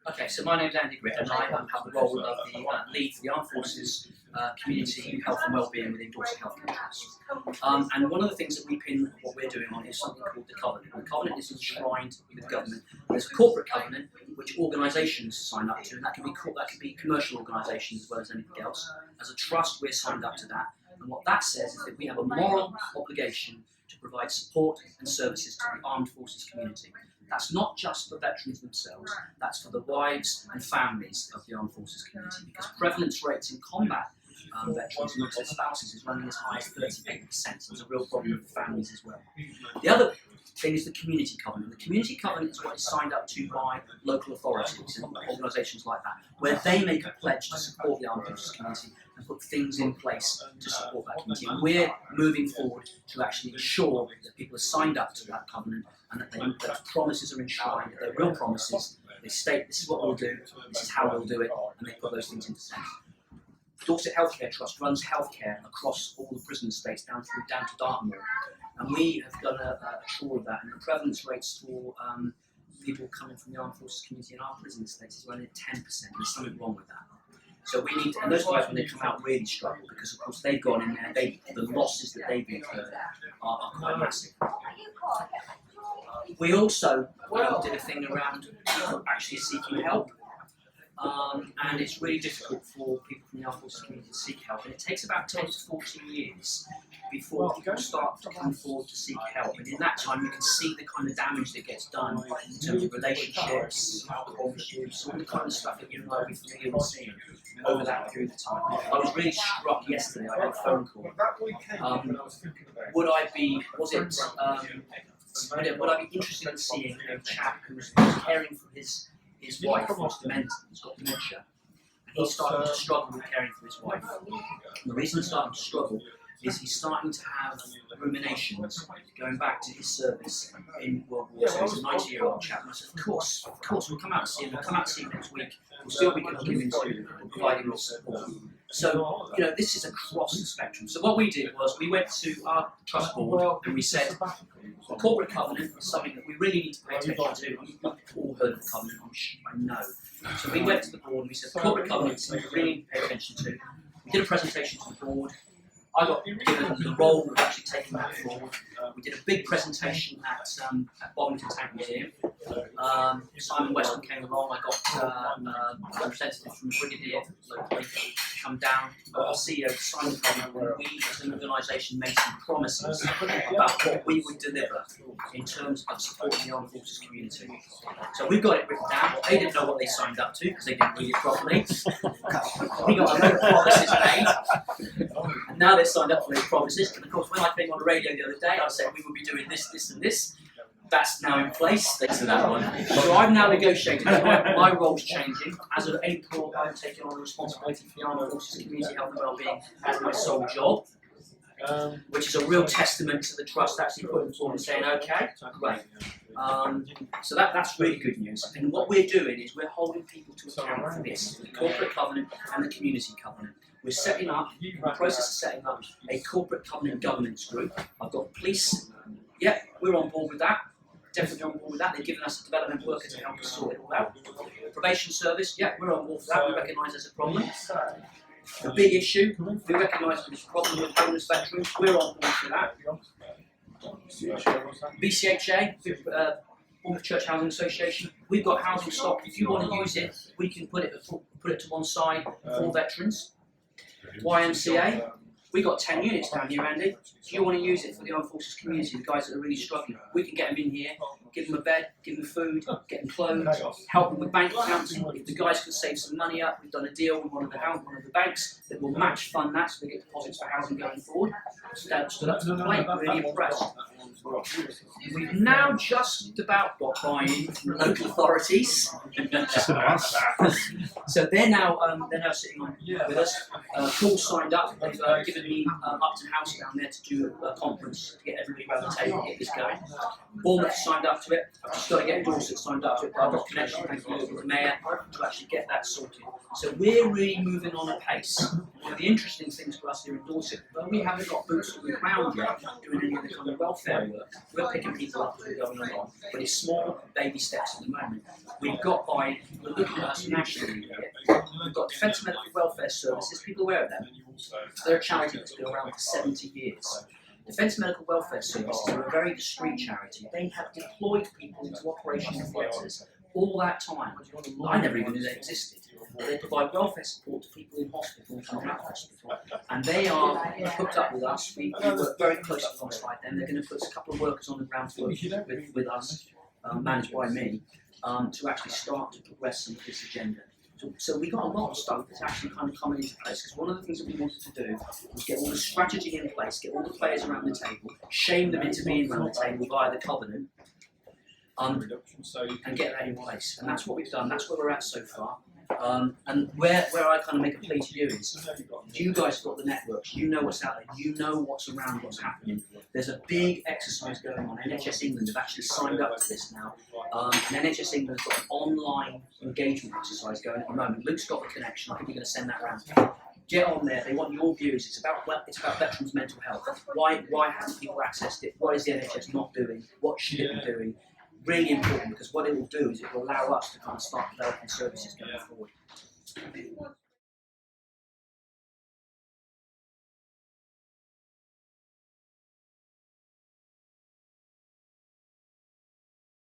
Okay, so my name's Andy Griffin and I have the role of the lead for the Armed Forces Community Health and Wellbeing within Dorset Healthcare Trust. And one of the things that we pin what we're doing on is something called the Covenant. And the Covenant is enshrined with government. There's a corporate covenant which organisations sign up to, and that can be commercial organisations as well as anything else. As a trust, we're signed up to that. And what that says is that we have a moral obligation to provide support and services to the Armed Forces community. That's not just for veterans themselves, that's for the wives and families of the Armed Forces community, because prevalence rates in combat veterans amongst their spouses is running as high as 38%, so there's a real problem with the families as well. The other thing is the Community Covenant. The Community Covenant is what is signed up to by local authorities and organisations like that, where they make a pledge to support the Armed Forces community and put things in place to support that community. And we're moving forward to actually ensure that people are signed up to that covenant and that promises are enshrined, that they're real promises. They state this is what we'll do, this is how we'll do it, and they put those things into sense. Dorset Healthcare Trust runs healthcare across all the prison estates down to Dartmoor, and we have done a tour of that, and the prevalence rates for people coming from the Armed Forces community in our prison estates is only 10%. There's something wrong with that. So we need to, and those guys when they come out really struggle because of course they've gone in there, the losses that they've incurred are quite massive. We also did a thing around people actually seeking help, and it's really difficult for people from the Armed Forces community to seek help, and it takes about 10 to 14 years before people start to come forward to seek help, and in that time you can see the kind of damage that gets done in terms of relationships, alcohol misuse, all the kind of stuff that you and I will be familiar with seeing over that period of time. I was really struck yesterday, I had a phone call. Would I be interested in seeing a chap who's caring for his wife who's demented, he's got dementia, and he's starting to struggle with caring for his wife. And the reason he's starting to struggle is he's starting to have ruminations going back to his service in World War II. He's a 90-year-old chap, and I said, of course, we'll come out and see him, we'll come out and see him next week, we'll see what we can give him to provide him with support. So, this is across the spectrum. So what we did was we went to our trust board and we said, the corporate covenant is something that we really need to pay attention to. You've all heard of the covenant, I know. So we went to the board and we said, the corporate covenant is something we really need to pay attention to. We did a presentation to the board. I got given the role of actually taking that forward. We did a big presentation at Bovington Tank Museum. Simon Weston came along. I got representatives from the Brigadier locally come down. Our CEO Simon came along, and we as an organisation made some promises about what we would deliver in terms of supporting the Armed Forces community. So we've got it written down. They didn't know what they signed up to because they didn't read it properly. We got a load of promises made, and now they're signed up for those promises. And of course, when I came on the radio the other day, I said we will be doing this, this, and this. That's now in place, thanks to that one. So I've now negotiated, my role's changing. As of April, I'm taking on the responsibility for the Armed Forces Community Health and Wellbeing as my sole job, which is a real testament to the trust actually putting forward and saying, okay, great. So that's really good news. And what we're doing is we're holding people to account for this, the corporate covenant and the community covenant. We're setting up, in the process of setting up, a corporate covenant governance group. I've got police, yeah, we're on board with that. Definitely on board with that. They've given us a development worker to help us sort it all out. Probation service, yeah, we're on board for that. We recognise there's a problem. The big issue, we recognise there's a problem with homeless veterans. We're on board for that. BCHA, Bournemouth Church Housing Association, we've got housing stock. If you want to use it, we can put it to one side for veterans. YMCA, we got 10 units down here, Andy. Do you want to use it for the Armed Forces community, the guys that are really struggling? We can get them in here, give them a bed, give them food, get them clothes, help them with bank accounts. If the guys can save some money up, we've done a deal with one of the banks that will match fund that so they get deposits for housing going forward. Stood up to the plate, really impressed. We've now just about got buy-in from local authorities. So they're now sitting on with us. Paul signed up. They've given me Upton House down there to do a conference to get everybody around the table and get this going. Bournemouth signed up to it. I've just got to get Dorset signed up to it. But I've got connection with the mayor to actually get that sorted. So we're really moving on at pace. One of the interesting things for us here in Dorset, though we haven't got boots on the ground yet doing any of the kind of welfare work, we're picking people up as we're going along. But it's small baby steps at the moment. We're looking at us nationally here. We've got Defence Medical Welfare Services. People aware of them? They're a charity that's been around for 70 years. Defence Medical Welfare Services are a very discreet charity. They have deployed people into operational theatres all that time. I never even knew they existed. They provide welfare support to people in hospitals and out of hospital. And they are hooked up with us. We work very closely alongside them. They're going to put a couple of workers on the ground to work with us, managed by me, to actually start to progress some of this agenda. So we got a lot of stuff that's actually kind of coming into place, because one of the things that we wanted to do was get all the strategy in place, get all the players around the table, shame them into being around the table via the covenant, and get that in place. And that's what we've done. That's where we're at so far. And where I kind of make a plea to you is, you guys have got the networks, you know what's out there, you know what's around, what's happening. There's a big exercise going on. NHS England have actually signed up to this now. And NHS England's got an online engagement exercise going at the moment. Luke's got the connection. I think we're going to send that around. Get on there. They want your views. It's about veterans' mental health. Why haven't people accessed it? What is the NHS not doing? What should it be doing? Really important, because what it will do is it will allow us to kind of start developing services going forward.